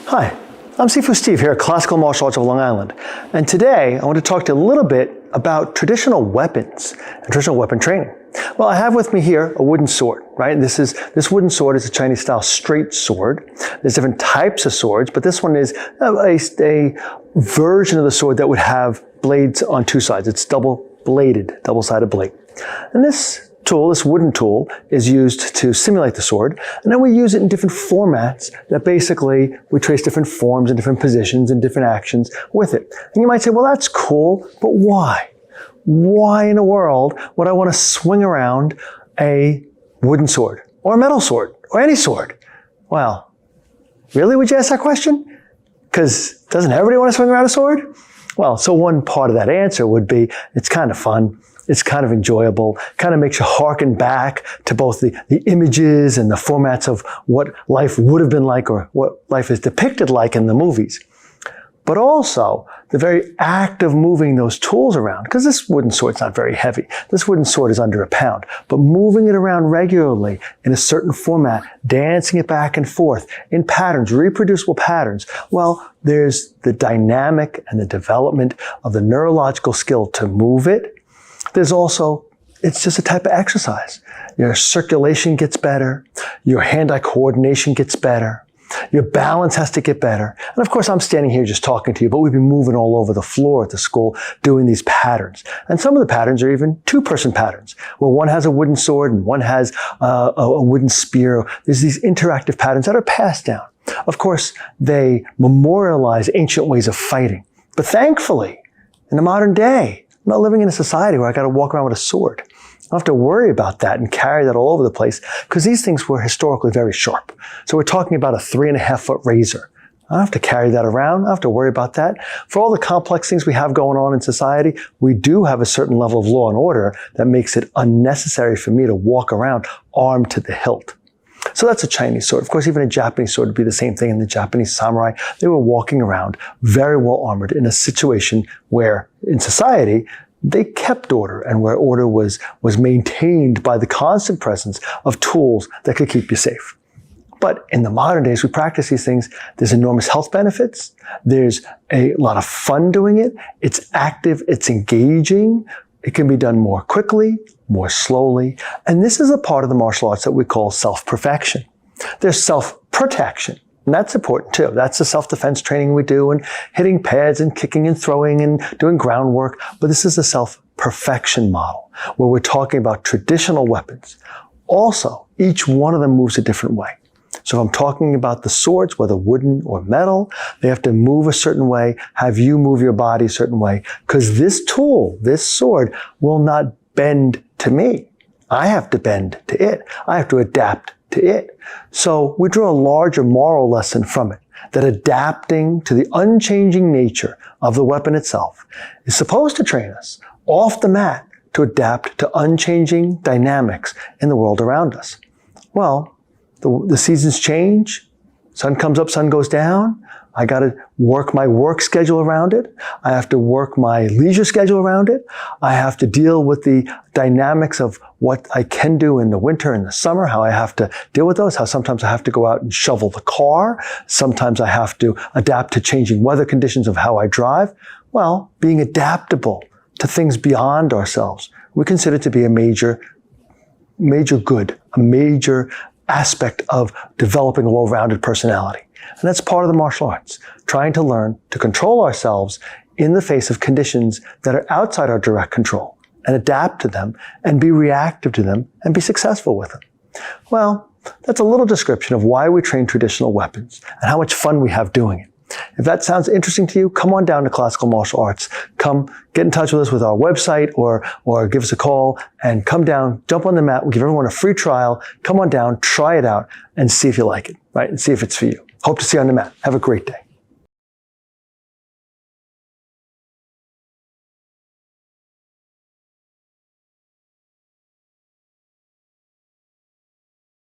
Hi, I'm Shifu Steve here at Classical Martial Arts of Long Island, and today I want to talk to you a little bit about traditional weapons and traditional weapon training. Well, I have with me here a wooden sword, right? This wooden sword is a Chinese-style straight sword. There's different types of swords, but this one is a version of the sword that would have blades on two sides. It's double-bladed, double-sided blade. And this tool, this wooden tool, is used to simulate the sword, and then we use it in different formats that basically we trace different forms and different positions and different actions with it. And you might say, well, that's cool, but why? Why in the world would I want to swing around a wooden sword or a metal sword or any sword? Well, really, would you ask that question? Because doesn't everybody want to swing around a sword? Well, so one part of that answer would be, it's kind of fun. It's kind of enjoyable, kind of makes you harken back to both the images and the formats of what life would have been like or what life is depicted like in the movies. But also the very act of moving those tools around, because this wooden sword's not very heavy. This wooden sword is under a pound, but moving it around regularly in a certain format, dancing it back and forth in patterns, reproducible patterns. Well, there's the dynamic and the development of the neurological skill to move it. There's also, it's just a type of exercise. Your circulation gets better. Your hand-eye coordination gets better. Your balance has to get better. And of course, I'm standing here just talking to you, but we've been moving all over the floor at the school doing these patterns. And some of the patterns are even two-person patterns, where one has a wooden sword and one has a wooden spear. There's these interactive patterns that are passed down. Of course, they memorialize ancient ways of fighting. But thankfully, in the modern day, I'm not living in a society where I got to walk around with a sword. I don't have to worry about that and carry that all over the place because these things were historically very sharp. So we're talking about a 3.5-foot razor. I don't have to carry that around. I don't have to worry about that. For all the complex things we have going on in society, we do have a certain level of law and order that makes it unnecessary for me to walk around armed to the hilt. So that's a Chinese sword. Of course, even a Japanese sword would be the same thing. In the Japanese samurai, they were walking around very well armored in a situation where, in society, they kept order and where order was maintained by the constant presence of tools that could keep you safe. But in the modern days, we practice these things. There's enormous health benefits. There's a lot of fun doing it. It's active. It's engaging. It can be done more quickly, more slowly. And this is a part of the martial arts that we call self-perfection. There's self-protection. And that's important too. That's the self-defense training we do and hitting pads and kicking and throwing and doing groundwork. But this is the self-perfection model where we're talking about traditional weapons. Also, each one of them moves a different way. So if I'm talking about the swords, whether wooden or metal, they have to move a certain way, have you move your body a certain way, because this tool, this sword, will not bend to me. I have to bend to it. I have to adapt to it. So we draw a larger moral lesson from it, that adapting to the unchanging nature of the weapon itself is supposed to train us off the mat to adapt to unchanging dynamics in the world around us. Well, the seasons change, sun comes up, sun goes down. I got to work my work schedule around it. I have to work my leisure schedule around it. I have to deal with the dynamics of what I can do in the winter and the summer, how I have to deal with those, how sometimes I have to go out and shovel the car. Sometimes I have to adapt to changing weather conditions of how I drive. Well, being adaptable to things beyond ourselves, we consider to be a major good, a major aspect of developing a well-rounded personality. And that's part of the martial arts, trying to learn to control ourselves in the face of conditions that are outside our direct control and adapt to them and be reactive to them and be successful with them. Well, that's a little description of why we train traditional weapons and how much fun we have doing it. If that sounds interesting to you, come on down to Classical Martial Arts. Come get in touch with us with our website or give us a call and come down, jump on the mat. We'll give everyone a free trial. Come on down, try it out and see if you like it, right? And see if it's for you. Hope to see you on the mat. Have a great day.